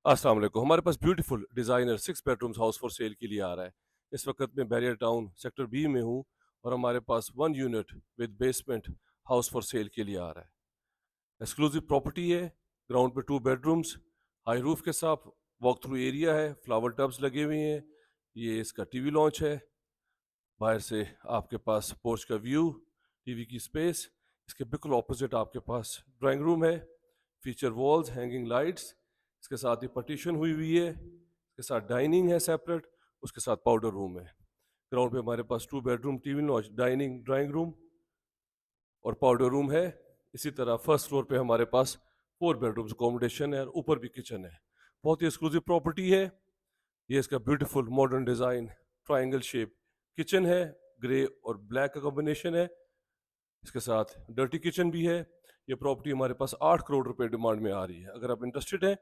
अस्सलाम वालेकुम। हमारे पास beautiful designer 6 bedrooms house for sale के लिए आ रहा है। इस वक्त मैं बैरियर टाउन सेक्टर बी में हूँ और हमारे पास 1 unit with basement house for sale के लिए आ रहा है। एक्सक्लूसिव प्रॉपर्टी है, ग्राउंड पे 2 बेडरूम्स, हाई रूफ के साथ वॉक थ्रू एरिया है, फ्लावर टब्स लगे हुए हैं। ये इसका टीवी लॉन्च है। बाहर से आपके पास पोर्च का व्यू, टीवी की स्पेस। इसके बिल्कुल ऑपोजिट आपके पास ड्राइंग रूम है, फीचर वॉल्स, हैंगिंग लाइट्स। इसके साथ ही पार्टीशन हुई हुई है। इसके साथ डाइनिंग है सेपरेट, उसके साथ पाउडर रूम है। ग्राउंड पे हमारे पास 2 bedroom, TV launch, dining, drawing room और पाउडर रूम है। इसी तरह फर्स्ट फ्लोर पे हमारे पास 4 बेडरूम्स अकोमोडेशन है और ऊपर भी किचन है। बहुत ही एक्सक्लूसिव प्रॉपर्टी है। ये इसका beautiful modern design triangle shape kitchen है, ग्रे और ब्लैक का कॉम्बिनेशन है। इसके साथ डर्टी किचन भी है। ये प्रॉपर्टी हमारे पास 8 करोड़ रुपए डिमांड में आ रही है। अगर आप इंटरेस्टेड हैं